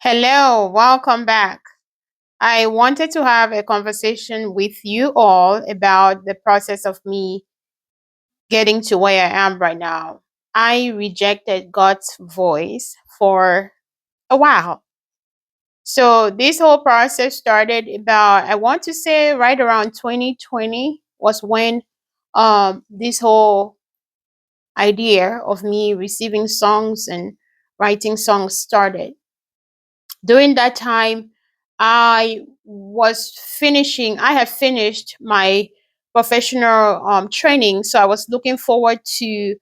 Hello, welcome back. I wanted to have a conversation with you all about the process of me getting to where I am right now. I rejected God's voice for a while. So this whole process started about, I want to say right around 2020 was when this whole idea of me receiving songs and writing songs started. During that time, I had finished my professional training. So I was looking forward to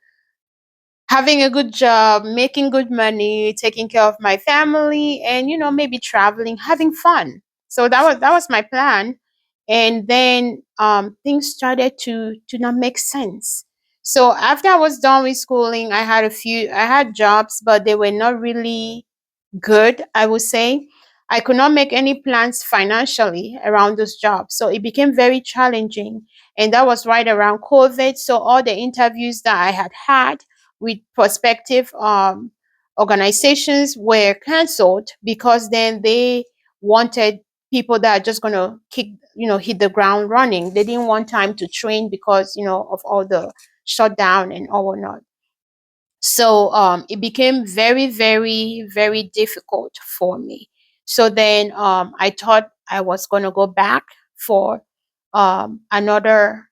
having a good job, making good money, taking care of my family, and maybe traveling, having fun. So that was my plan. And then things started to not make sense. So after I was done with schooling, I had jobs, but they were not really good, I would say. I could not make any plans financially around those jobs. So it became very challenging. And that was right around COVID. So all the interviews that I had had with prospective organizations were canceled because then they wanted people that are just going to hit the ground running. They didn't want time to train because, of all the shutdown and all whatnot. So it became very, very, very difficult for me. So then I thought I was going to go back for another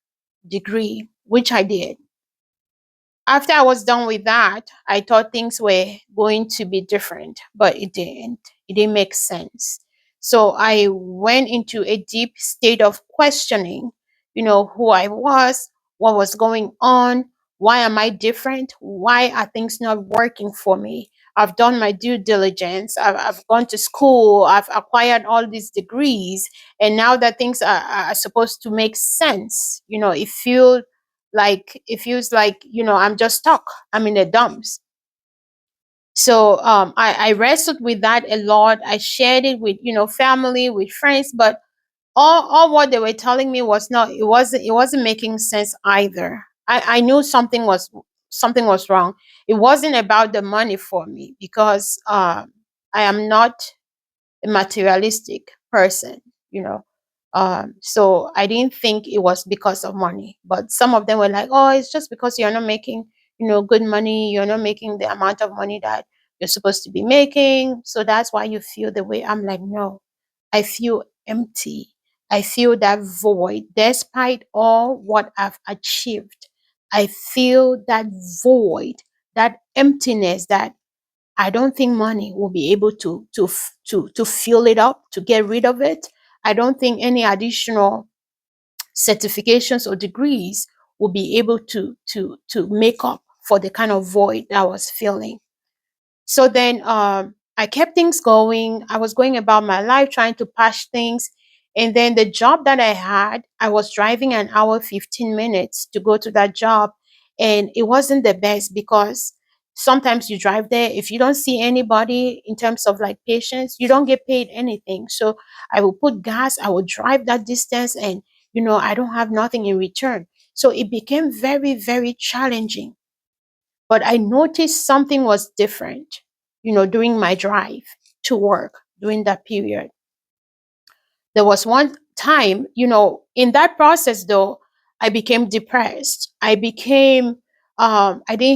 degree, which I did. After I was done with that, I thought things were going to be different, but it didn't. It didn't make sense. So I went into a deep state of questioning, who I was, what was going on, why am I different? Why are things not working for me? I've done my due diligence. I've gone to school. I've acquired all these degrees. And now that things are supposed to make sense, it feels like I'm just stuck. I'm in the dumps. So I wrestled with that a lot. I shared it with family, with friends, but all what they were telling me was not it wasn't making sense either. I knew something was wrong. It wasn't about the money for me because I am not a materialistic person, you know. So I didn't think it was because of money, but some of them were like, "Oh, it's just because you're not making, good money. You're not making the amount of money that you're supposed to be making, so that's why you feel the way." I'm like, "No, I feel empty. I feel that void, despite all what I've achieved. I feel that void, that emptiness that I don't think money will be able to fill it up, to get rid of it. I don't think any additional certifications or degrees will be able to make up for the kind of void that I was feeling." So then I kept things going. I was going about my life trying to patch things. And then the job that I had, I was driving an hour, 15 minutes to go to that job. And it wasn't the best because sometimes you drive there. If you don't see anybody in terms of like patients, you don't get paid anything. So I will put gas, I will drive that distance, and I don't have nothing in return. So it became very, very challenging. But I noticed something was different, during my drive to work during that period. There was one time, in that process though, I became depressed. I didn't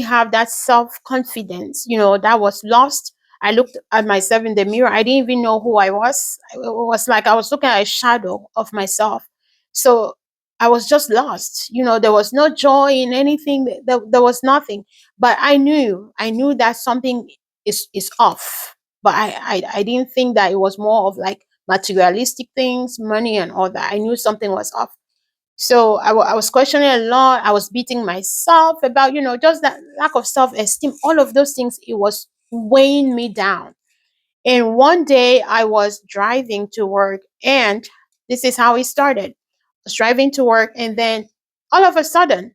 have that self confidence, that was lost. I looked at myself in the mirror. I didn't even know who I was. It was like I was looking at a shadow of myself. So I was just lost. There was no joy in anything. There was nothing. But I knew that something is off. But I didn't think that it was more of like materialistic things, money, and all that. I knew something was off. So I was questioning a lot. I was beating myself about, just that lack of self esteem. All of those things, it was weighing me down. And one day I was driving to work, and this is how it started. I was driving to work, and then all of a sudden,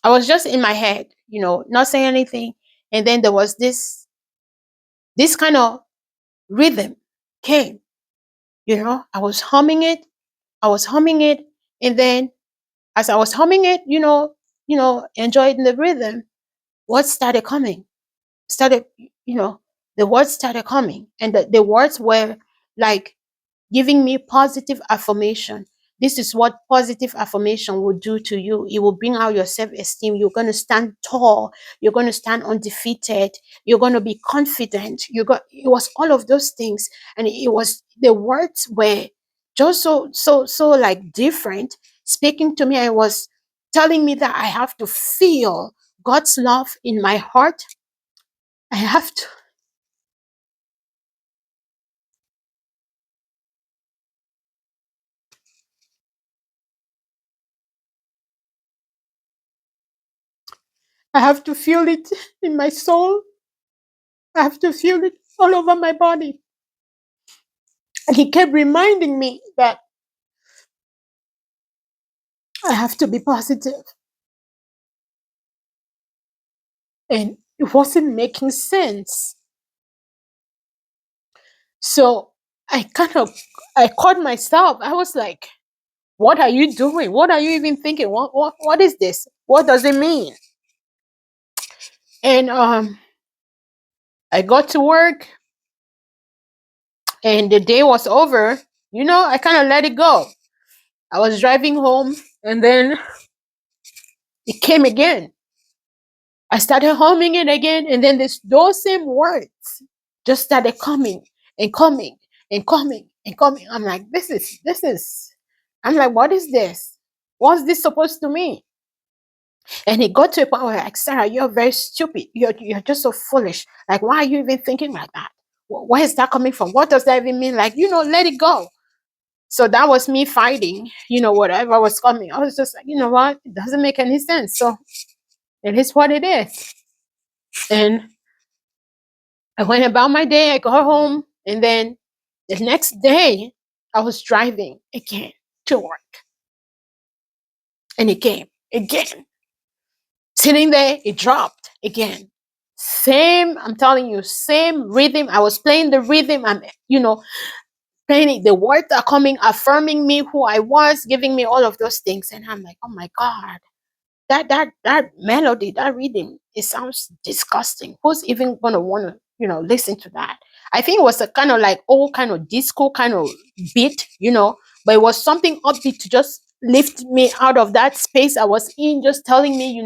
I was just in my head, not saying anything. And then there was this kind of rhythm came, I was humming it. And then as I was humming it, enjoying the rhythm, what started coming? Started, you know, The words started coming, and the words were like giving me positive affirmation. This is what positive affirmation will do to you. It will bring out your self esteem. You're going to stand tall. You're going to stand undefeated. You're going to be confident. It was all of those things. And it was, the words were just so like different, speaking to me. I was telling me that I have to feel God's love in my heart. I have to, I have to feel it in my soul. I have to feel it all over my body. And he kept reminding me that I have to be positive. And it wasn't making sense. So I kind of, I caught myself. I was like, what are you doing? What are you even thinking? What is this? What does it mean? And I got to work, and the day was over. I kind of let it go. I was driving home, and then it came again. I started humming it again, and then those same words just started coming and coming and coming and coming. I'm like, this is. I'm like, what is this? What's this supposed to mean? And it got to a point where, like, Sarah, you're very stupid. You're just so foolish. Like, why are you even thinking like that? Where is that coming from? What does that even mean? Like, let it go. So that was me fighting, whatever was coming. I was just like, you know what? It doesn't make any sense. So it is what it is. And I went about my day. I got home, and then the next day, I was driving again to work, and it came again. Sitting there, it dropped again. Same, I'm telling you, same rhythm. I was playing the rhythm. I'm, playing it. The words are coming, affirming me who I was, giving me all of those things, and I'm like, oh my God, that melody, that rhythm, it sounds disgusting. Who's even gonna want to listen to that? I think it was a kind of like old kind of disco kind of beat, but it was something upbeat to just lift me out of that space I was in, just telling me,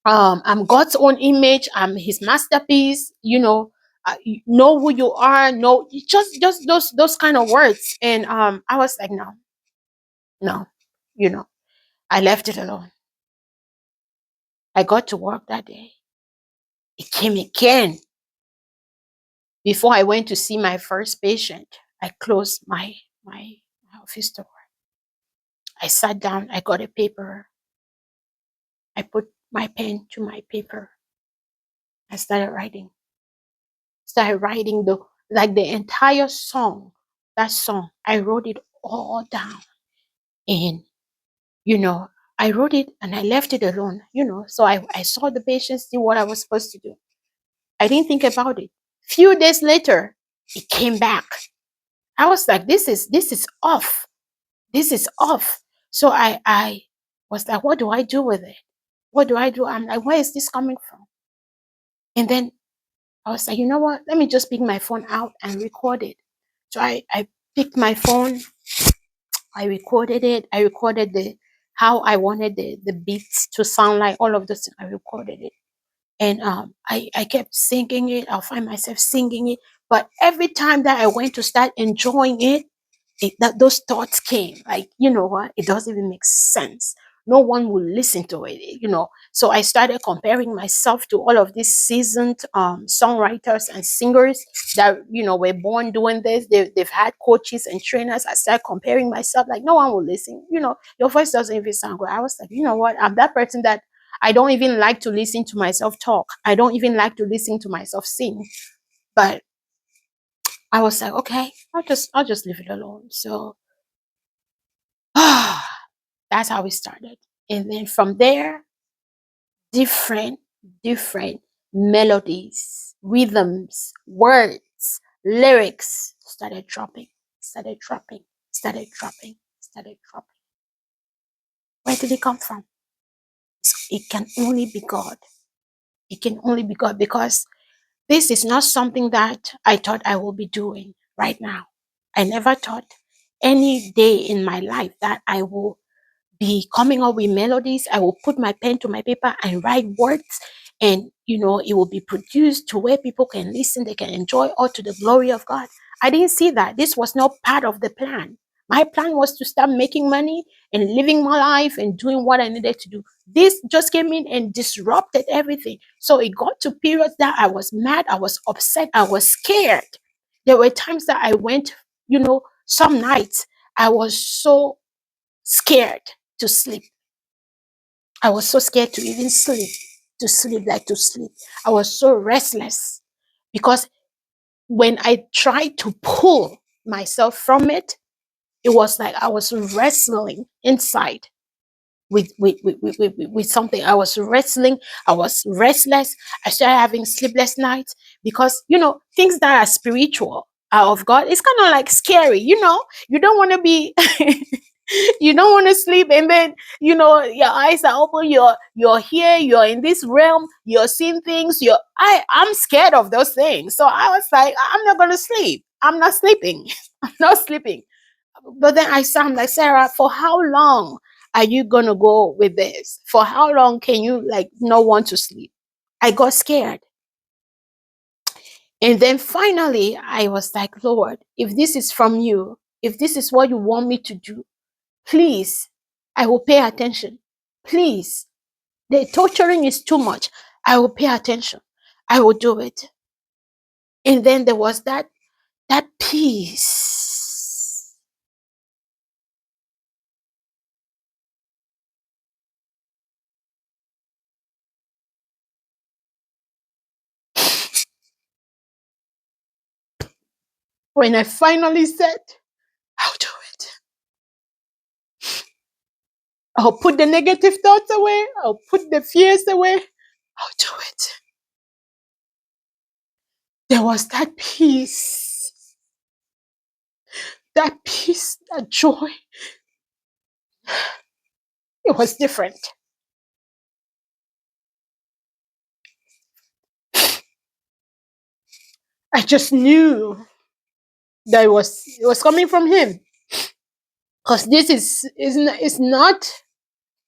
I'm God's own image, I'm his masterpiece, you know who you are, no, just those kind of words. And I was like, no, no, you know I left it alone. I got to work that day. It came again. Before I went to see my first patient, I closed my office door. I sat down, I got a paper, I put my pen to my paper. I started writing the entire song. That song, I wrote it all down. And you know I wrote it and I left it alone. So I saw the patients do what I was supposed to do. I didn't think about it. Few days later, it came back. I was like, this is off. This is off. So I was like, what do I do with it? What do I do? I'm like, where is this coming from? And then I was like, you know what? Let me just pick my phone out and record it. So I picked my phone, I recorded it. I recorded the how I wanted the beats to sound like, all of this. I recorded it. And I kept singing it. I'll find myself singing it. But every time that I went to start enjoying it, that those thoughts came like, you know what, it doesn't even make sense. No one will listen to it. So I started comparing myself to all of these seasoned songwriters and singers that were born doing this. They've had coaches and trainers. I started comparing myself, like, no one will listen. Your voice doesn't even sound good. I was like, you know what, I'm that person that I don't even like to listen to myself talk. I don't even like to listen to myself sing. But I was like, okay, I'll just leave it alone. So that's how we started. And then from there, different, different melodies, rhythms, words, lyrics started dropping, started dropping, started dropping, started dropping. Where did it come from? So it can only be God. It can only be God, because This is not something that I thought I will be doing right now. I never thought any day in my life that I will be coming up with melodies. I will put my pen to my paper and write words, and it will be produced to where people can listen, they can enjoy, all to the glory of God. I didn't see that. This was not part of the plan. My plan was to start making money and living my life and doing what I needed to do. This just came in and disrupted everything. So it got to periods that I was mad, I was upset, I was scared. There were times that I went, some nights I was so scared to sleep. I was so scared to even sleep, to sleep. I was so restless because when I tried to pull myself from it, it was like I was wrestling inside with something. I was wrestling, I was restless. I started having sleepless nights because, things that are spiritual, are of God, it's kind of like scary. You don't want to be you don't want to sleep, and then your eyes are open, you're here, you're in this realm, you're seeing things, I'm scared of those things. So I was like, I'm not going to sleep, I'm not sleeping. I'm not sleeping. But then I sound like, Sarah, for how long are you going to go with this? For how long can you like not want to sleep? I got scared. And then finally I was like, Lord, if this is from you, if this is what you want me to do, please, I will pay attention. Please. The torturing is too much. I will pay attention. I will do it. And then there was that peace. When I finally said, I'll do it. I'll put the negative thoughts away. I'll put the fears away. I'll do it. There was that peace, that joy. It was different. I just knew that it was coming from him. Because this is not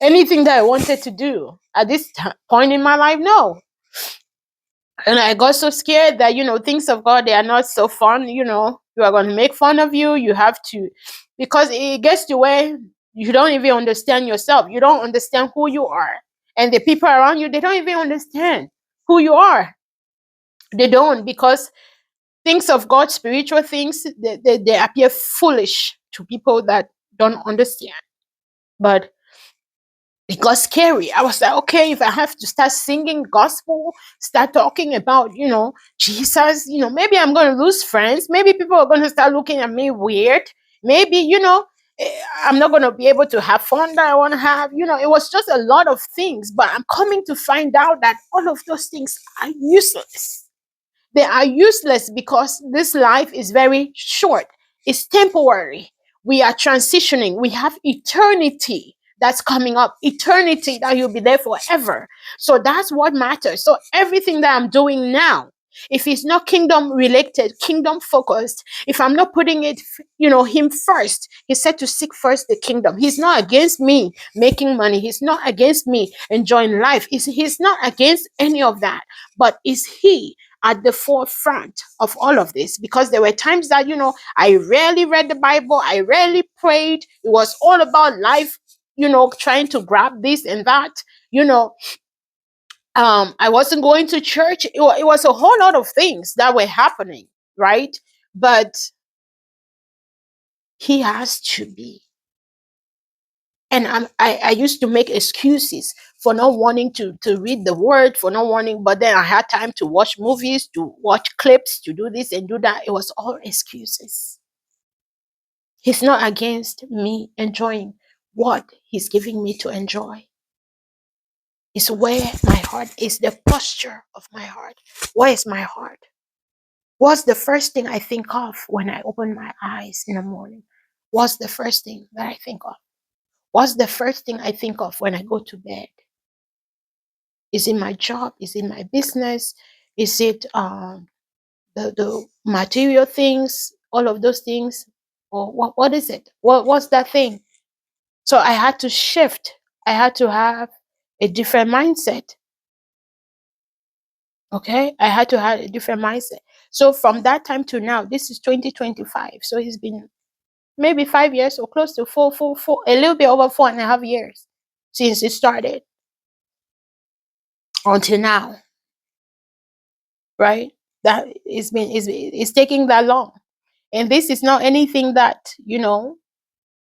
anything that I wanted to do at this point in my life. No. And I got so scared that, things of God, they are not so fun. You are going to make fun of you. You have to, because it gets to where you don't even understand yourself. You don't understand who you are. And the people around you, they don't even understand who you are. They don't, because things of God, spiritual things, they appear foolish to people that don't understand. But it got scary. I was like, okay, if I have to start singing gospel, start talking about, Jesus, maybe I'm going to lose friends. Maybe people are going to start looking at me weird. Maybe, I'm not going to be able to have fun that I want to have. It was just a lot of things. But I'm coming to find out that all of those things are useless. They are useless because this life is very short. It's temporary. We are transitioning. We have eternity that's coming up, eternity that you'll be there forever. So that's what matters. So everything that I'm doing now, if it's not kingdom related, kingdom focused, if I'm not putting it, him first, he said to seek first the kingdom. He's not against me making money. He's not against me enjoying life. He's not against any of that. But is he at the forefront of all of this? Because there were times that, I rarely read the Bible, I rarely prayed. It was all about life, trying to grab this and that. you know I wasn't going to church. It was a whole lot of things that were happening, right? But he has to be. And I used to make excuses for not wanting to read the word, for not wanting, but then I had time to watch movies, to watch clips, to do this and do that. It was all excuses. He's not against me enjoying what he's giving me to enjoy. It's where my heart is, the posture of my heart. Where is my heart? What's the first thing I think of when I open my eyes in the morning? What's the first thing that I think of? What's the first thing I think of when I go to bed? Is it my job? Is it my business? Is it the material things, all of those things, or what is it? What's that thing? So I had to shift. I had to have a different mindset. Okay, I had to have a different mindset. So from that time to now, this is 2025. So it's been maybe 5 years or close to four, a little bit over 4.5 years since it started until now, right? That it's taking that long. And this is not anything that,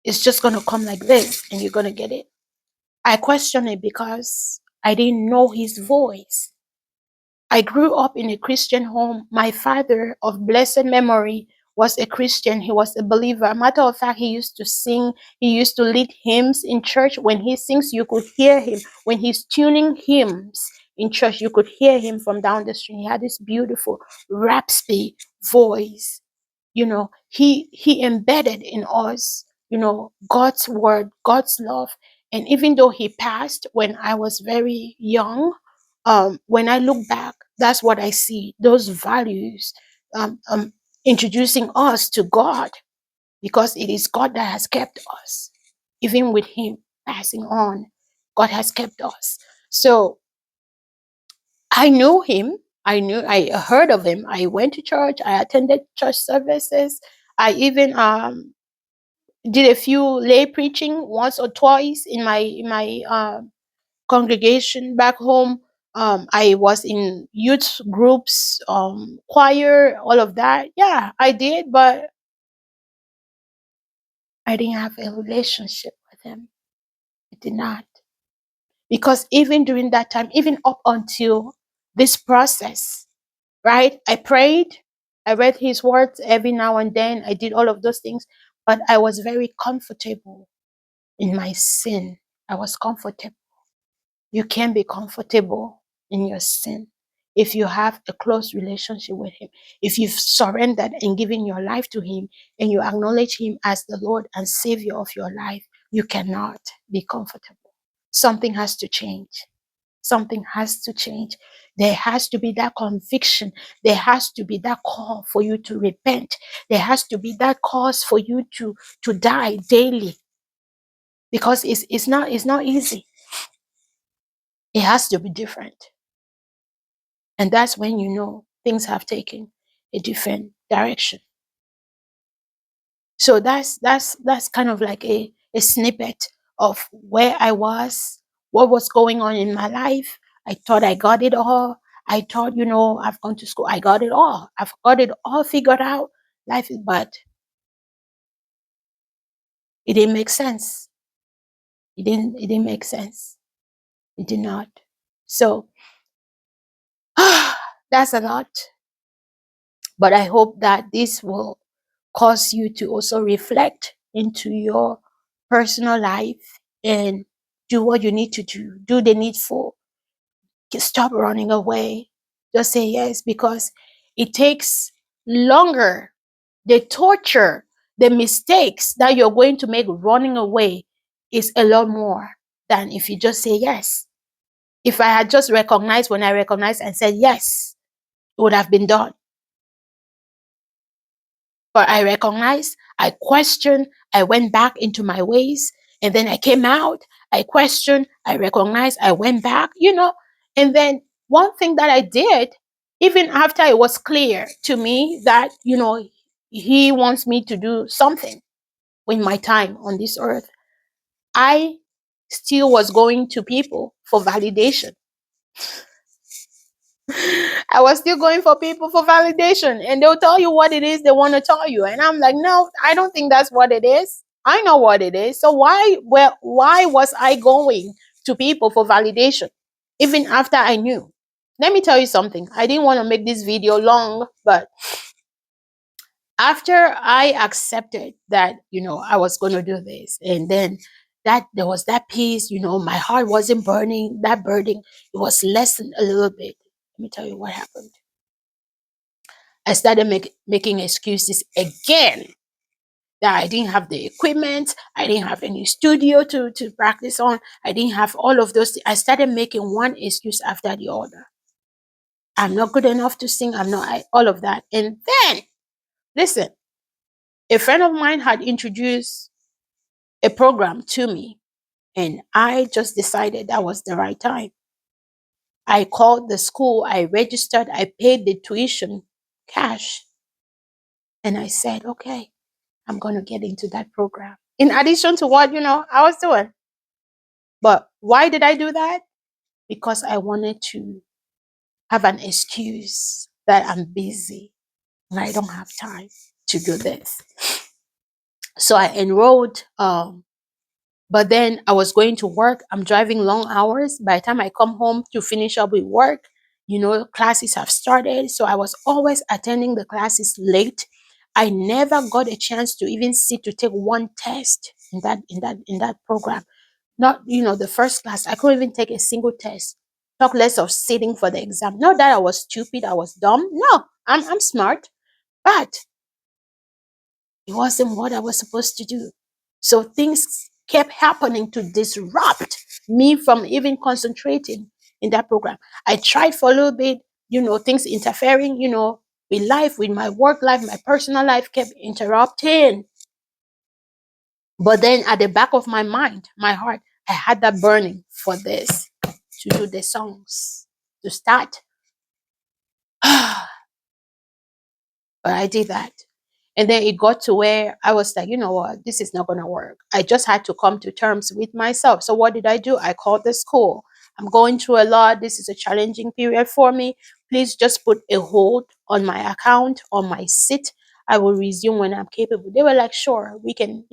it's just gonna come like this and you're gonna get it. I question it because I didn't know his voice. I grew up in a Christian home. My father, of blessed memory, was a Christian. He was a believer. Matter of fact, he used to sing, he used to lead hymns in church. When he sings, you could hear him. When he's tuning hymns in church, you could hear him from down the street. He had this beautiful, raspy voice. He embedded in us, God's word, God's love. And even though he passed when I was very young, when I look back, that's what I see, those values, um, um, introducing us to God, because it is God that has kept us. Even with him passing on, God has kept us. So I knew him. I heard of him. I went to church. I attended church services. I even did a few lay preaching once or twice in my congregation back home. I was in youth groups, choir, all of that. Yeah, I did, but I didn't have a relationship with him. I did not. Because even during that time, even up until this process, right? I prayed, I read his words every now and then, I did all of those things, but I was very comfortable in my sin. I was comfortable. You can be comfortable in your sin if you have a close relationship with him. If you've surrendered and given your life to him and you acknowledge him as the Lord and Savior of your life, you cannot be comfortable. Something has to change. Something has to change. There has to be that conviction. There has to be that call for you to repent. There has to be that cause for you to die daily, because it's not easy. It has to be different. And that's when you know things have taken a different direction. So that's kind of like a snippet of where I was, what was going on in my life. I thought I got it all. I thought, I've gone to school, I got it all. I've got it all figured out. But it didn't make sense. It didn't make sense. It did not. So that's a lot. But I hope that this will cause you to also reflect into your personal life and do what you need to do the needful. Stop running away. Just say yes, because it takes longer. The torture, the mistakes that you're going to make running away is a lot more than if you just say yes. If I had just recognized when I recognized and said yes, it would have been done. But I recognized, I questioned, I went back into my ways, and then I came out, I questioned, I recognized, I went back, And then one thing that I did, even after it was clear to me that, he wants me to do something with my time on this earth, I still was going to people for validation. I was still going for people for validation, and they'll tell you what it is they want to tell you. And I'm like, no, I don't think that's what it is. I know what it is. So why was I going to people for validation even after I knew? Let me tell you something. I didn't want to make this video long, but after I accepted that, I was going to do this, and then that there was that peace, my heart wasn't burning, that burden, it was lessened a little bit. Let me tell you what happened. I started making excuses again, that I didn't have the equipment, I didn't have any studio to practice on, I didn't have all of those. I started making one excuse after the other. I'm not good enough to sing. All of that. And then, listen, a friend of mine had introduced a program to me, and I just decided that was the right time. I called the school, I registered, I paid the tuition cash, and I said, okay, I'm going to get into that program. In addition to what, I was doing. But why did I do that? Because I wanted to have an excuse that I'm busy and I don't have time to do this. So I enrolled, but then I was going to work. I'm driving long hours. By the time I come home to finish up with work, classes have started. So I was always attending the classes late. I never got a chance to even sit to take one test in that program. Not, the first class. I couldn't even take a single test. Talk less of sitting for the exam. Not that I was stupid, I was dumb. No, I'm smart. But it wasn't what I was supposed to do. So things kept happening to disrupt me from even concentrating in that program. I tried for a little bit, things interfering, with life, with my work life, my personal life kept interrupting. But then at the back of my mind, my heart, I had that burning for this, to do the songs, to start. But I did that. And then it got to where I was like, you know what, this is not going to work. I just had to come to terms with myself. So what did I do? I called the school. I'm going through a lot. This is a challenging period for me. Please just put a hold on my account, on my seat. I will resume when I'm capable. They were like, sure, we can,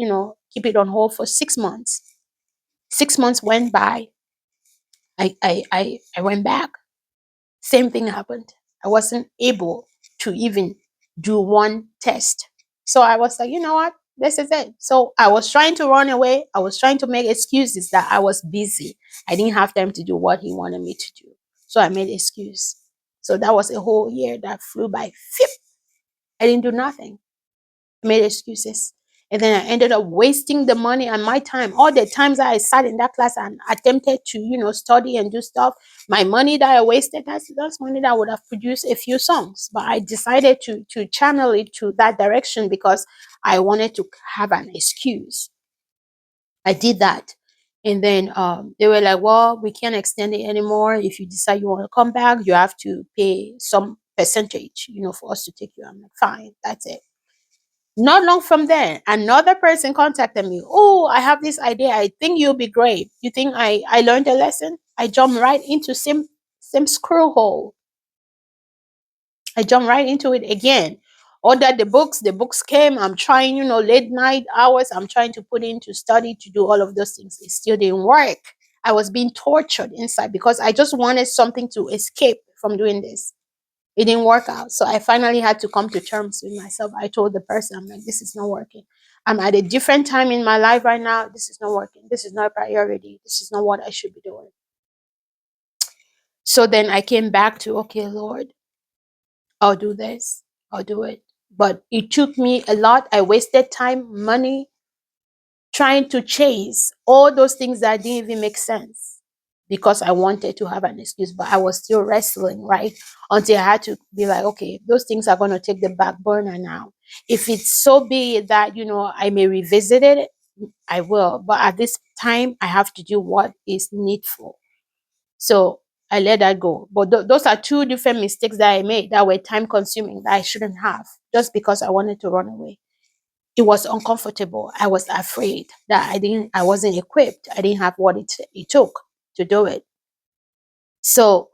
keep it on hold for 6 months. 6 months went by. I went back. Same thing happened. I wasn't able to even do one test. So I was like, you know what? This is it. So I was trying to run away. I was trying to make excuses that I was busy. I didn't have time to do what he wanted me to do. So I made excuse. So that was a whole year that flew by. Phew. I didn't do nothing. Made excuses. And then I ended up wasting the money and my time. All the times that I sat in that class and attempted to, study and do stuff, my money that I wasted, that's money that would have produced a few songs. But I decided to channel it to that direction because I wanted to have an excuse. I did that. And then they were like, well, we can't extend it anymore. If you decide you want to come back, you have to pay some percentage, for us to take you. I'm like, fine, that's it. Not long from there, another person contacted me. Oh, I have this idea. I think you'll be great. You think I learned a lesson? I jumped right into same screw hole. I jumped right into it again. Ordered the books came. I'm trying, late night hours. I'm trying to put into study to do all of those things. It still didn't work. I was being tortured inside because I just wanted something to escape from doing this. It didn't work out. So I finally had to come to terms with myself. I told the person, I'm like, this is not working. I'm at a different time in my life right now. This is not working. This is not a priority. This is not what I should be doing. So then I came back to, okay, Lord, I'll do this. I'll do it. But it took me a lot. I wasted time, money, trying to chase all those things that didn't even make sense because I wanted to have an excuse, but I was still wrestling, right? Until I had to be like, okay, those things are going to take the back burner now. If it's so big that, I may revisit it, I will. But at this time, I have to do what is needful. So I let that go. But those are two different mistakes that I made that were time consuming that I shouldn't have just because I wanted to run away. It was uncomfortable. I was afraid that I wasn't equipped. I didn't have what it took to do it. So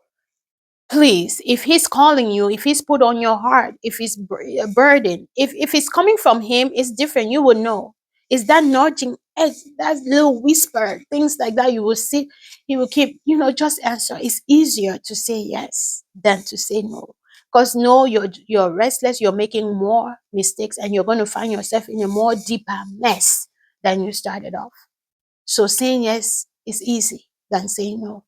please, if he's calling you, if he's put on your heart, if he's a burden, if it's coming from him, it's different. You will know. Is that nudging, that little whisper, things like that, you will see, he will keep, just answer. It's easier to say yes than to say no. Because no, you're restless, you're making more mistakes, and you're going to find yourself in a more deeper mess than you started off. So saying yes is easy than saying no.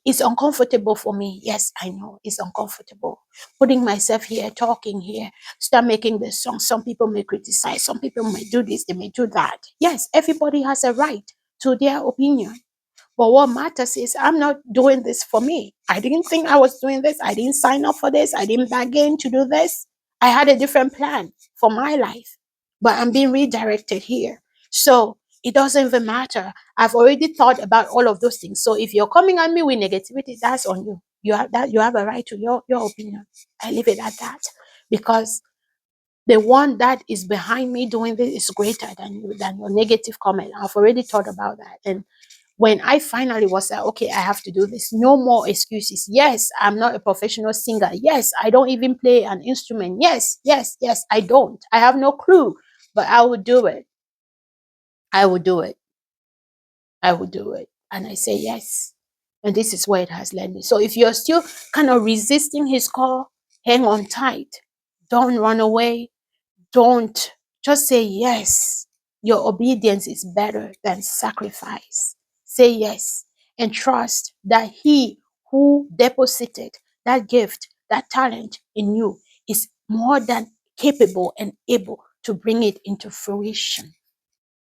It's uncomfortable for me. Yes, I know it's uncomfortable. Putting myself here, talking here, start making the song. Some people may criticize. Some people may do this. They may do that. Yes, everybody has a right to their opinion. But what matters is I'm not doing this for me. I didn't think I was doing this. I didn't sign up for this. I didn't bargain to do this. I had a different plan for my life, but I'm being redirected here. So it doesn't even matter. I've already thought about all of those things. So if you're coming at me with negativity, that's on you. You have that. You have a right to your opinion. I leave it at that, because the one that is behind me doing this is greater than you, than your negative comment. I've already thought about that. And when I finally was like, okay, I have to do this, no more excuses. Yes, I'm not a professional singer. Yes, I don't even play an instrument. Yes, yes, yes, I don't. I have no clue, but I would do it. I would do it. I would do it. And I say yes. And this is where it has led me. So if you're still kind of resisting his call, hang on tight. Don't run away. Don't, just say yes. Your obedience is better than sacrifice. Say yes and trust that he who deposited that gift, that talent in you is more than capable and able to bring it into fruition.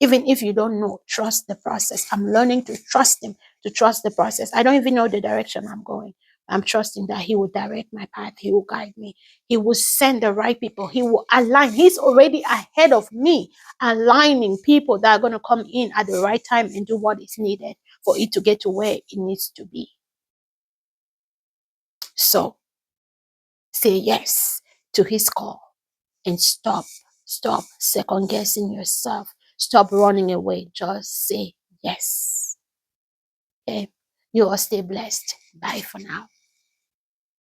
Even if you don't know, trust the process. I'm learning to trust him, to trust the process. I don't even know the direction I'm going. I'm trusting that he will direct my path. He will guide me. He will send the right people. He will align. He's already ahead of me, aligning people that are going to come in at the right time and do what is needed for it to get to where it needs to be. So say yes to his call and stop second guessing yourself. Stop running away. Just say yes. Okay. You all stay blessed. Bye for now.